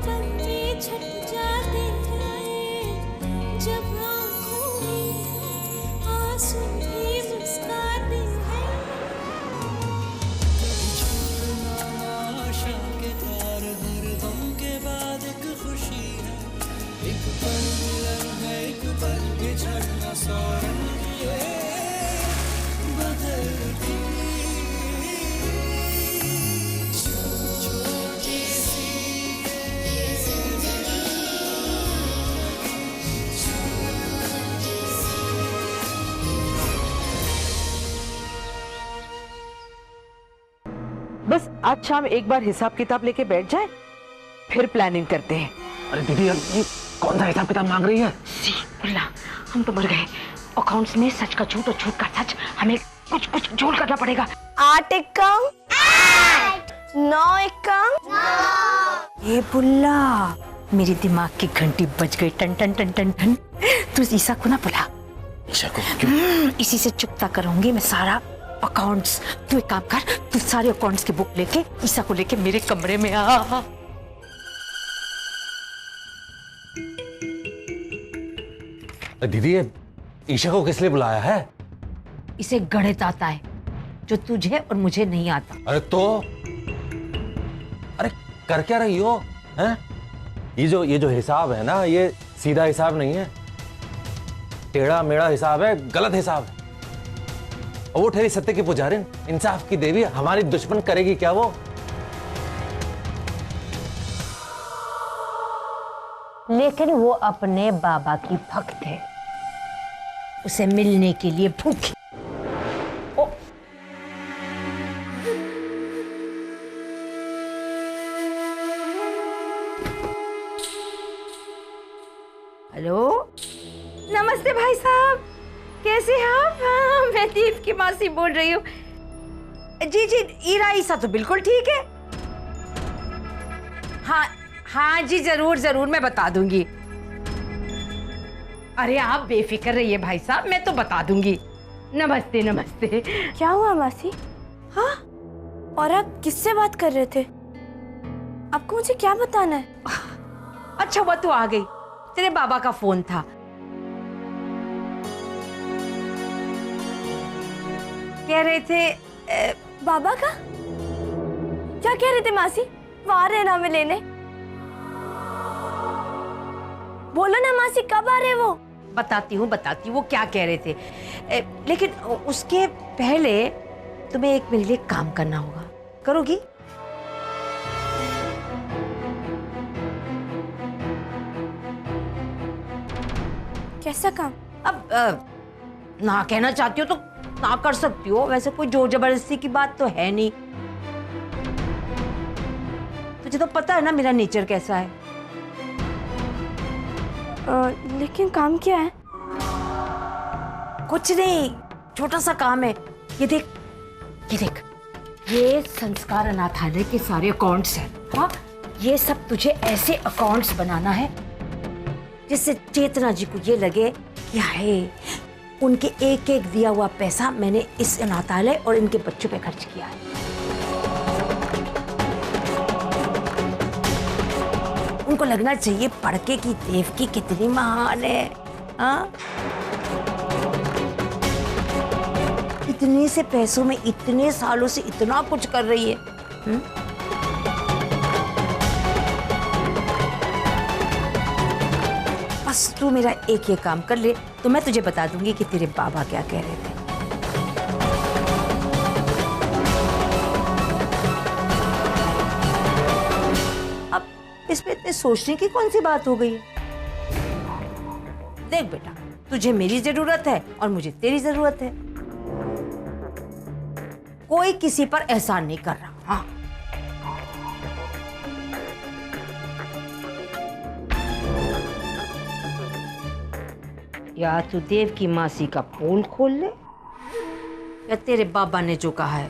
पल में छट जाते हैं, जब आँखों में आंसू भी मुस्काते हैं। कभी छूना आशा के तार, हर गम के बाद एक खुशी है, एक पल मिलन है, एक पल बिछड़ना, सौ रंग ये बदलती छोटी सी ये जिंदगी, छोटी सी। बस आज शाम एक बार हिसाब किताब लेके बैठ जाए, फिर प्लानिंग करते हैं। अरे दीदी, अब ये कौन सा हिसाब किताब मांग रही है? बुल्ला, हम तो मर गए। अकाउंट्स में सच का झूठ और झूठ का सच, हमें कुछ कुछ झोल करना पड़ेगा। 8 एकम 9 एकम 9। ये बुल्ला, मेरे दिमाग की घंटी बज गई, टन टन टन टन टन। तू ईसा को ना बुला। ईशा को क्यों? इसी से चुकता करूंगी मैं सारा अकाउंट्स। तू एक काम कर, तू सारे अकाउंट्स की बुक लेके ईसा को लेके मेरे कमरे में आ। दीदी, ये ईशा को किस लिए बुलाया है? इसे गणित आता है जो तुझे और मुझे नहीं आता। अरे तो अरे कर क्या रही हो हैं? ये जो हिसाब है ना, ये सीधा हिसाब नहीं है, टेढ़ा मेढ़ा हिसाब है, गलत हिसाब है। और वो ठहरी सत्य की पुजारिन, इंसाफ की देवी, हमारी दुश्मन करेगी क्या वो? लेकिन वो अपने बाबा की भक्त है, उसे मिलने के लिए भूखी। ओ, हेलो, नमस्ते भाई साहब, कैसे हैं आप? हाँ, मैं दीप की मासी बोल रही हूँ। जी जी, ईरा ईसा तो बिल्कुल ठीक है। हाँ हाँ जी, जरूर जरूर, मैं बता दूंगी। अरे आप बेफिक्र रहिए भाई साहब, मैं तो बता दूंगी। नमस्ते नमस्ते। क्या हुआ मासी? हाँ, और आप किससे बात कर रहे थे? आपको मुझे क्या बताना है? अच्छा वो तो आ गई, तेरे बाबा का फोन था। कह रहे थे बाबा का? क्या कह रहे थे मासी? वो आ रहे हैं ना हमें लेने? बोलो ना मासी, कब आ रहे वो? बताती हूँ वो क्या कह रहे थे। लेकिन उसके पहले तुम्हें एक मेरे लिए काम करना होगा, करोगी? कैसा काम? अब ना कहना चाहती हो तो ना कर सकती हो, वैसे कोई जोर जबरदस्ती की बात तो है नहीं। तुझे तो पता है ना मेरा नेचर कैसा है। लेकिन काम क्या है? कुछ नहीं, छोटा सा काम है। ये देख, ये देख, ये संस्कार अनाथालय के सारे अकाउंट्स हैं। हाँ, ये सब तुझे ऐसे अकाउंट्स बनाना है जिससे चेतना जी को ये लगे कि हाय, उनके एक एक दिया हुआ पैसा मैंने इस अनाथालय और इनके बच्चों पे खर्च किया है। उनको लगना चाहिए पढ़ के कि देवकी कितनी महान है। हाँ, इतने से पैसों में इतने सालों से इतना कुछ कर रही है। बस तू मेरा एक ये काम कर ले तो मैं तुझे बता दूंगी कि तेरे बाबा क्या कह रहे थे। अब इसमें इतने सोचने की कौन सी बात हो गई है? देख बेटा, तुझे मेरी जरूरत है और मुझे तेरी जरूरत है। कोई किसी पर एहसान नहीं कर रहा। हाँ, या तू देव की मासी का पोल खोल ले, या तेरे बाबा ने जो कहा है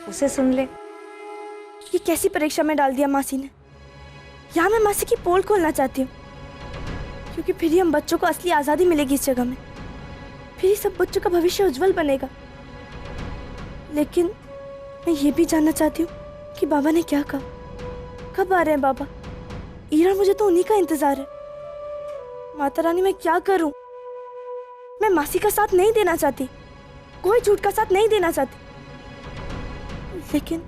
उसे सुन ले। ये कैसी परीक्षा में डाल दिया मासी ने? यहाँ मैं मासी की पोल खोलना चाहती हूँ, क्योंकि फिर ही हम बच्चों को असली आज़ादी मिलेगी इस जगह में, फिर ही सब बच्चों का भविष्य उज्जवल बनेगा। लेकिन मैं ये भी जानना चाहती हूँ कि बाबा ने क्या कहा, कब आ रहे हैं बाबा, ईरा, मुझे तो उन्हीं का इंतजार है। माता रानी, मैं क्या करूं? मैं मासी का साथ नहीं देना चाहती, कोई झूठ का साथ नहीं देना चाहती, लेकिन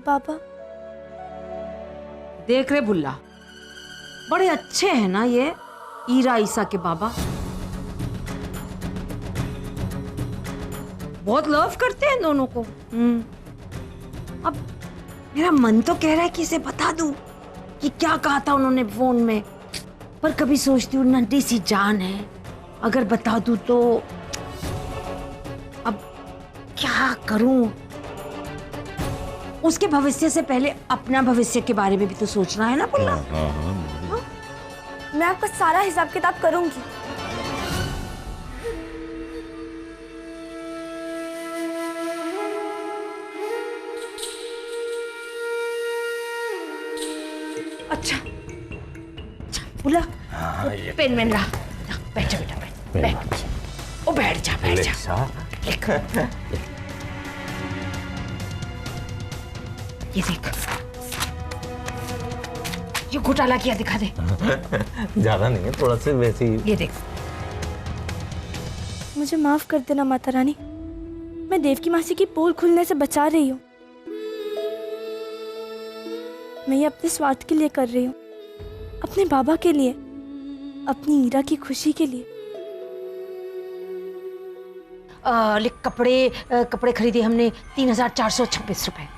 बाबा। देख रहे भुल्ला, बड़े अच्छे हैं ना ये ईरा ईसा के बाबा, बहुत लव करते हैं दोनों को। अब मेरा मन तो कह रहा है कि इसे बता दूं कि क्या कहा था उन्होंने फोन में, पर कभी सोचती हूँ नन्ही सी जान है, अगर बता दूं तो अब क्या करूं। उसके भविष्य से पहले अपना भविष्य के बारे में भी तो सोचना है ना पुल्ला। मैं आपका सारा हिसाब किताब करूंगी। अच्छा बोला पेन में रहा, बैठ जा बेटा, बैठ। ओ बैठ जा, बैठ जा। लिख। ये देख, ये घोटाला किया, दिखा दे। ज्यादा नहीं है, थोड़ा सा वैसे ही। ये देख। मुझे माफ कर देना माता रानी, मैं देवकी मासी की पोल खुलने से बचा रही हूँ। मैं ये अपने स्वार्थ के लिए कर रही हूँ, अपने बाबा के लिए, अपनी ईरा की खुशी के लिए। लिख, कपड़े खरीदे हमने 3,426 रुपए।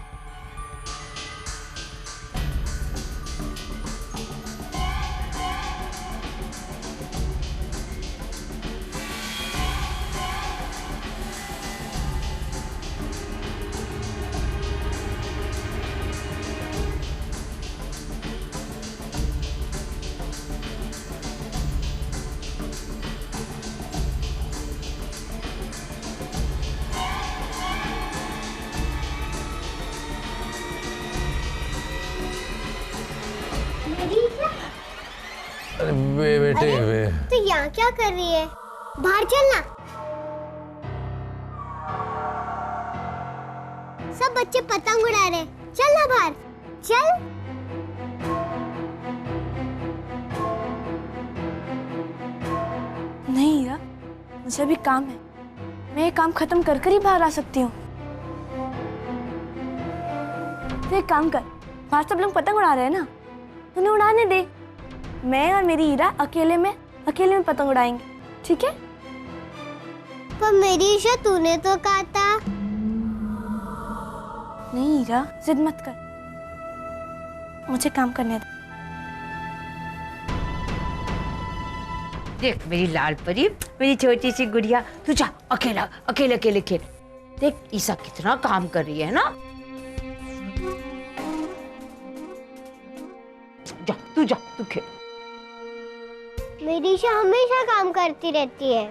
बेटे वे तो यहाँ क्या कर रही है? बाहर चलना। सब बच्चे पतंग उड़ा रहे, चल ना बाहर, चल। नहीं ईरा, मुझे अभी काम है, मैं ये काम खत्म कर कर ही बाहर आ सकती हूँ। तो एक काम कर, बाहर सब लोग पतंग उड़ा रहे हैं ना, उन्हें उड़ाने दे। मैं और मेरी ईरा अकेले में पतंग उड़ाएंगे, ठीक है? पर मेरी ईशा, तूने तो कहा था। नहीं ईरा, जिद मत कर, मुझे काम करने दे। देख मेरी लाल परी, मेरी छोटी सी गुड़िया, तू जा अकेले खेल। देख ईसा कितना काम कर रही है ना। जा तू खेल। मेरी ईशा हमेशा काम करती रहती है।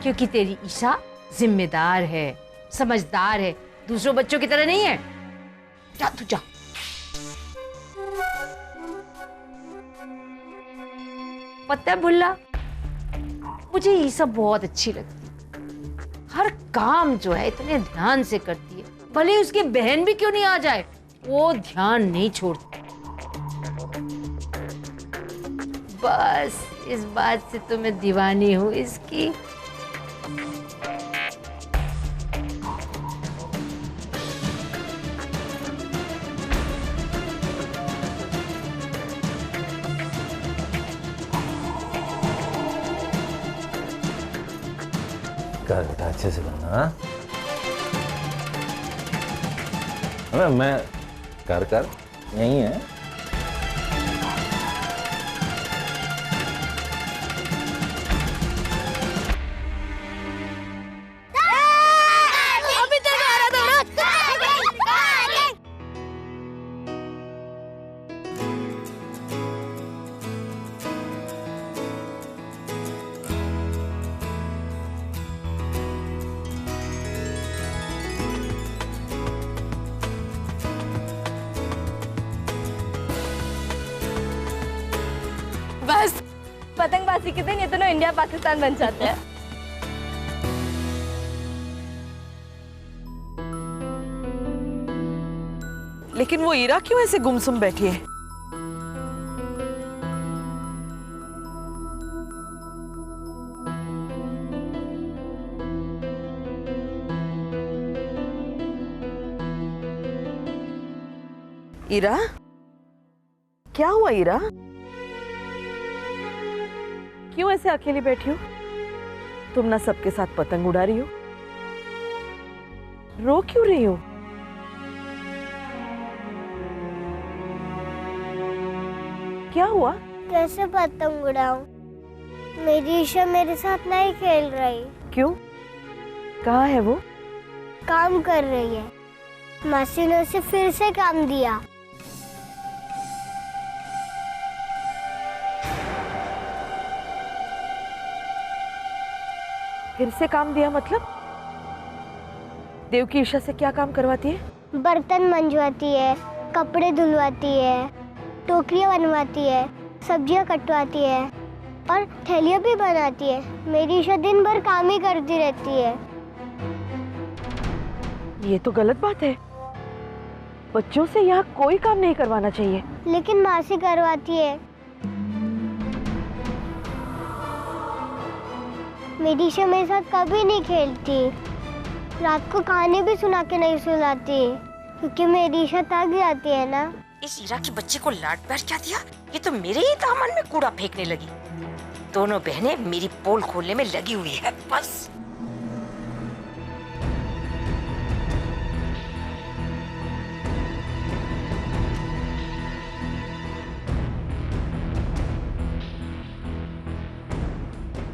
क्योंकि तेरी ईशा जिम्मेदार है, समझदार है, दूसरों बच्चों की तरह नहीं है। जा तू जा। पता है भुल्ला, मुझे ईशा बहुत अच्छी लगती है। हर काम जो है इतने ध्यान से करती है, भले उसकी बहन भी क्यों नहीं आ जाए, वो ध्यान नहीं छोड़ती। बस इस बात से तो मैं दीवानी हूँ इसकी। कर बेटा, अच्छे से करना। मैं कर यही है। बस पतंगबाजी के दिन ये दोनों इंडिया पाकिस्तान बन जाते हैं। लेकिन वो ईरा क्यों ऐसे गुमसुम बैठी है? इरा, क्या हुआ इरा? क्यों ऐसे अकेली बैठी हो? तुम ना सबके साथ पतंग उड़ा रही हो, रो क्यों रही हो? क्या हुआ? कैसे पतंग उड़ाऊं? मेरी ईशा मेरे साथ नहीं खेल रही। क्यों? कहाँ है वो? काम कर रही है। मासी ने उसे फिर से काम दिया। फिर से काम दिया मतलब? देव की ईशा से क्या काम करवाती है? बर्तन मंजवाती है, कपड़े धुलवाती है, टोकरियां बनवाती है, सब्जियां कटवाती है और थैलियां भी बनाती है। मेरी ईशा दिन भर काम ही करती रहती है। ये तो गलत बात है। बच्चों से यहाँ कोई काम नहीं करवाना चाहिए। लेकिन मासी करवाती है। मेरी ईशा मेरे साथ कभी नहीं खेलती। रात को कहानी भी सुना के नहीं सुनाती, क्योंकि मेरी ईशा थक जाती है ना। इस ईरा की बच्ची को लाड प्यार क्या दिया? ये तो मेरे ही दामन में कूड़ा फेंकने लगी। दोनों बहनें मेरी पोल खोलने में लगी हुई है बस।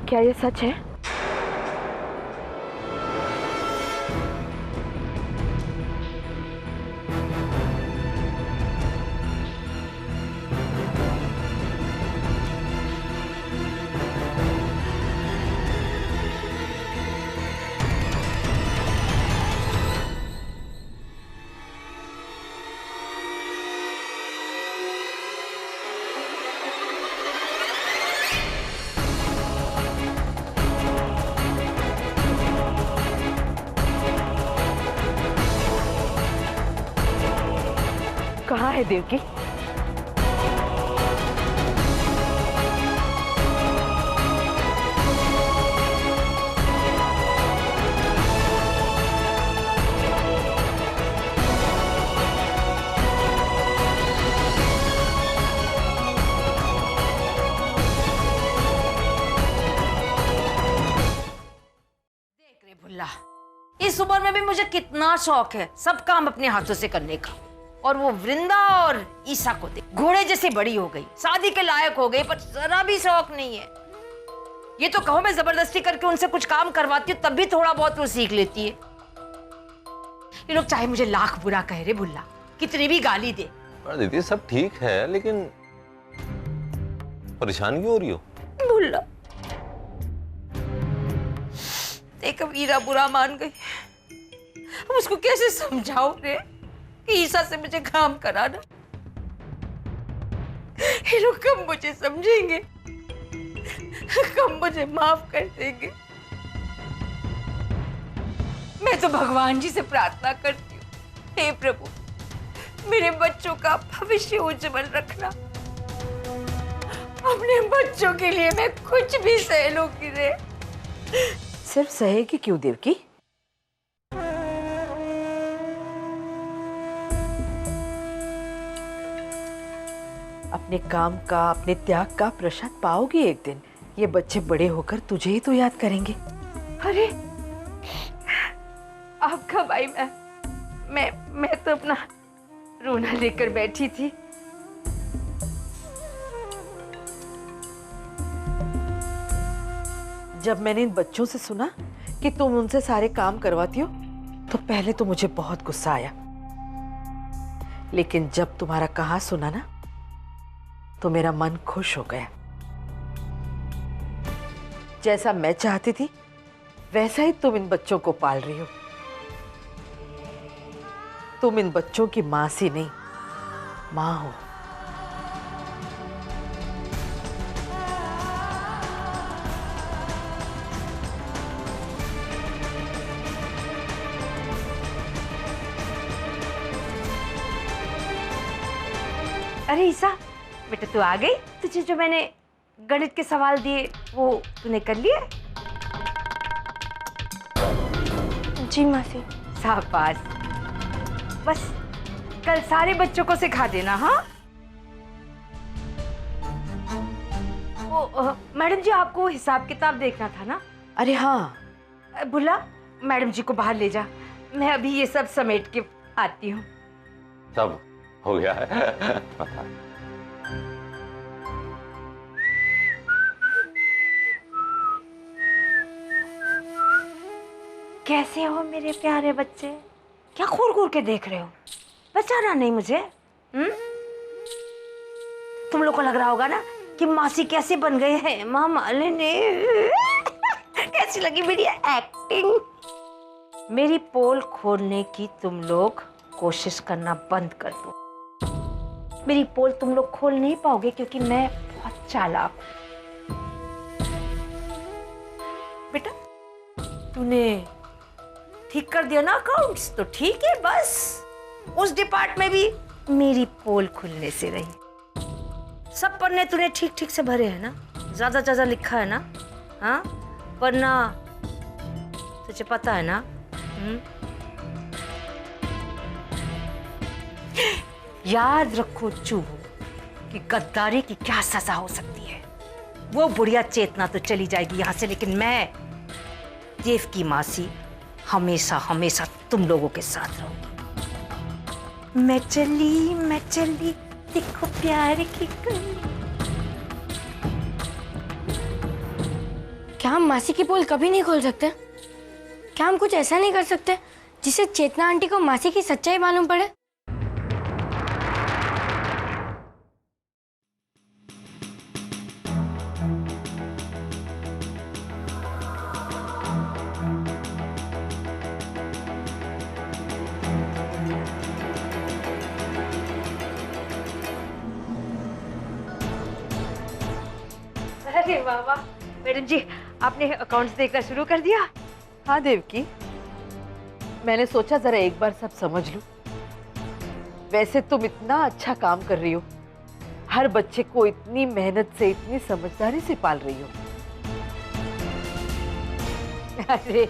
क्या ये सच है? कहाँ है देवकी? देख रे भुल्ला, इस उम्र में भी मुझे कितना शौक है सब काम अपने हाथों से करने का। और वो वृंदा और ईसा को देख, घोड़े जैसी बड़ी हो गई, शादी के लायक हो गई, पर जरा भी शौक नहीं है। ये तो कहो मैं जबरदस्ती करके उनसे कुछ काम करवाती हूँ तब भी थोड़ा बहुत वो सीख लेती है। ये लोग चाहे मुझे लाख बुरा कह रहे भुल्ला, कितनी भी गाली दे। पर दीदी सब ठीक है, लेकिन परेशान क्यों हो रही हो? भुल्ला देख, अब ईरा बुरा मान गई, अब उसको कैसे समझाओ रे कि ईसा से मुझे काम कराना। ये लोग कब मुझे समझेंगे, कब मुझे माफ कर देंगे। मैं तो भगवान जी से प्रार्थना करती हूँ, हे प्रभु मेरे बच्चों का भविष्य उज्जवल रखना। अपने बच्चों के लिए मैं कुछ भी सह लूंगी रे। सिर्फ सहेगी क्यों देवकी? अपने काम का, अपने त्याग का प्रसाद पाओगी एक दिन। ये बच्चे बड़े होकर तुझे ही तो याद करेंगे। अरे आपका भाई, मैं तो अपना रोना लेकर बैठी थी। जब मैंने इन बच्चों से सुना कि तुम उनसे सारे काम करवाती हो तो पहले तो मुझे बहुत गुस्सा आया, लेकिन जब तुम्हारा कहा सुना ना तो मेरा मन खुश हो गया। जैसा मैं चाहती थी वैसा ही तुम इन बच्चों को पाल रही हो। तुम इन बच्चों की मां सी नहीं, मां हो। अरे ईसा बेटा, तू आ गई? तुझे जो मैंने गणित के सवाल दिए वो तूने कर लिए? जी मासी। शाबाश, बस कल सारे बच्चों को सिखा देना। हाँ मैडम जी, आपको हिसाब किताब देखना था ना? अरे हाँ। बुला, मैडम जी को बाहर ले जा, मैं अभी ये सब समेट के आती हूँ। सब हो गया है। कैसे हो मेरे प्यारे बच्चे? क्या घूर घूर के देख रहे हो? बचाना नहीं मुझे? तुम लोग को लग रहा होगा ना कि मासी कैसे बन गए हैं मामा ने। कैसी लगी मेरी एक्टिंग? मेरी पोल खोलने की तुम लोग कोशिश करना बंद कर दो। मेरी पोल तुम लोग खोल नहीं पाओगे क्योंकि मैं बहुत चालाक हूं। बेटा तूने ठीक कर दिया ना अकाउंट्स, तो ठीक है, बस उस डिपार्टमेंट में भी मेरी पोल खुलने से रही। सब पन्ने तूने ठीक ठीक से भरे हैं ना? ज्यादा ज्यादा लिखा है ना? हाँ वरना तुझे पता है ना? याद रखो चूहो कि गद्दारी की क्या सजा हो सकती है। वो बुढ़िया चेतना तो चली जाएगी यहां से, लेकिन मैं देव की मासी हमेशा हमेशा तुम लोगों के साथ रहूंगी। मैं चली देखो प्यार की कली। क्या हम मासी की पोल कभी नहीं खोल सकते? क्या हम कुछ ऐसा नहीं कर सकते जिससे चेतना आंटी को मासी की सच्चाई मालूम पड़े? अरे वाह वाह, मैडम जी आपने अकाउंट्स देखना शुरू कर दिया? हाँ देवकी, मैंने सोचा जरा एक बार सब समझ लूं। वैसे तुम इतना अच्छा काम कर रही हो, हर बच्चे को इतनी मेहनत से इतनी समझदारी से पाल रही हो। अरे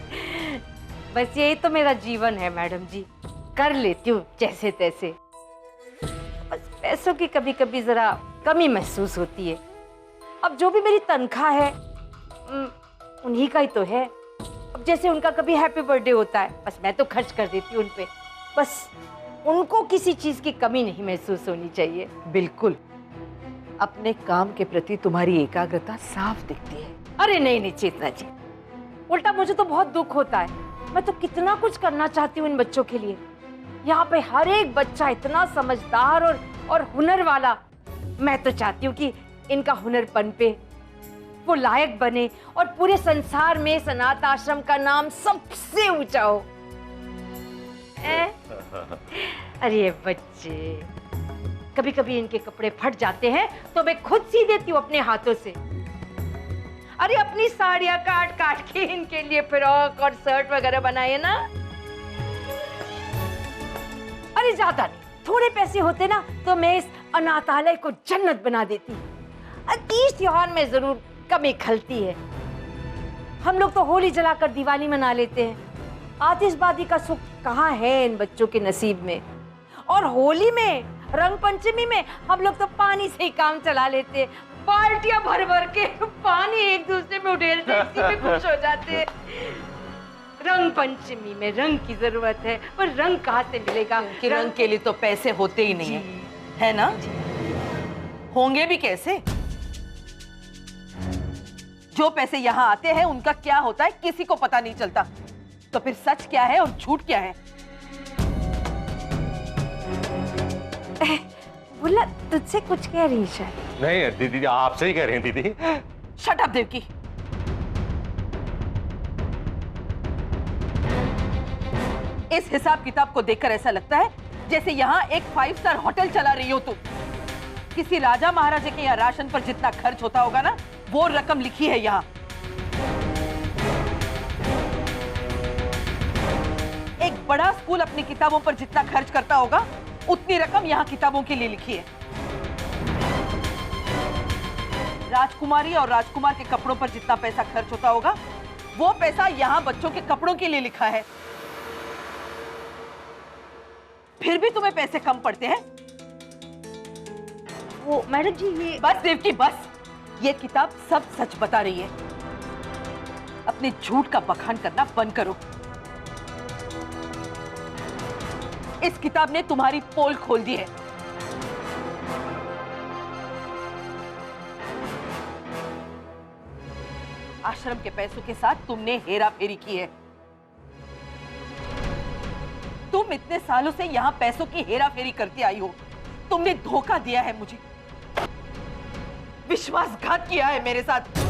बस यही तो मेरा जीवन है मैडम जी, कर लेती हूँ जैसे तैसे। बस पैसों की कभी कभी जरा कमी महसूस होती है। अब जो भी मेरी तनख्वाह है उन्हीं का ही तो है। अब जैसे उनका कभी हैप्पी बर्थडे होता है, बस मैं तो खर्च कर देती हूँ उन पे। बस उनको किसी चीज की कमी नहीं महसूस होनी चाहिए। बिल्कुल, अपने काम के प्रति तुम्हारी एकाग्रता साफ दिखती है। अरे नहीं नहीं चेतना जी, उल्टा मुझे तो बहुत दुख होता है। मैं तो कितना कुछ करना चाहती हूँ इन बच्चों के लिए। यहाँ पे हर एक बच्चा इतना समझदार और हुनर वाला। मैं तो चाहती हूँ कि इनका हुनर पनपे, वो लायक बने और पूरे संसार में इस अनाथ आश्रम का नाम सबसे ऊंचा हो। अरे बच्चे, कभी कभी इनके कपड़े फट जाते हैं तो मैं खुद सी देती हूँ अपने हाथों से। अरे अपनी साड़ियां काट काट के इनके लिए फ्रॉक और शर्ट वगैरह बनाए ना। अरे ज्यादा नहीं, थोड़े पैसे होते ना तो मैं इस अनाथालय को जन्नत बना देती। तीज त्योहार में जरूर कमी खलती है। हम लोग तो होली जलाकर दिवाली मना लेते हैं। आतिशबाजी का सुख कहाँ है इन बच्चों के नसीब में। और होली में, रंग पंचमी में हम लोग तो पानी से ही काम चला लेते हैं। बाल्टियां भर भर के पानी एक दूसरे में उड़ेलते हैं, इसी में खुश हो जाते हैं। रंग पंचमी में रंग की जरूरत है, पर रंग कहाँ से मिलेगा? रंग के लिए तो पैसे होते ही नहीं है ना? होंगे भी कैसे? जो पैसे यहाँ आते हैं उनका क्या होता है किसी को पता नहीं चलता। तो फिर सच क्या है और झूठ क्या है? बुल्ला तुझसे कुछ कह रही शायद। नहीं दीदी, आपसे ही कह रही हैं दीदी। Shut up Devaki. इस हिसाब किताब को देखकर ऐसा लगता है जैसे यहाँ एक 5 स्टार होटल चला रही हो तुम। किसी राजा महाराजा के यहाँ राशन पर जितना खर्च होता होगा ना, वो रकम लिखी है यहाँ। एक बड़ा स्कूल अपनी किताबों पर जितना खर्च करता होगा, उतनी रकम यहाँ किताबों के लिए लिखी है। राजकुमारी और राजकुमार के कपड़ों पर जितना पैसा खर्च होता होगा, वो पैसा यहाँ बच्चों के कपड़ों के लिए लिखा है। फिर भी तुम्हें पैसे कम पड़ते हैं। वो मैडम जी ये बस देवकी बस, ये किताब सब सच बता रही है। अपने झूठ का बखान करना बंद करो। इस किताब ने तुम्हारी पोल खोल दी है। आश्रम के पैसों के साथ तुमने हेरा फेरी की है। तुम इतने सालों से यहां पैसों की हेरा फेरी करती आई हो। तुमने धोखा दिया है मुझे, विश्वासघात किया है मेरे साथ।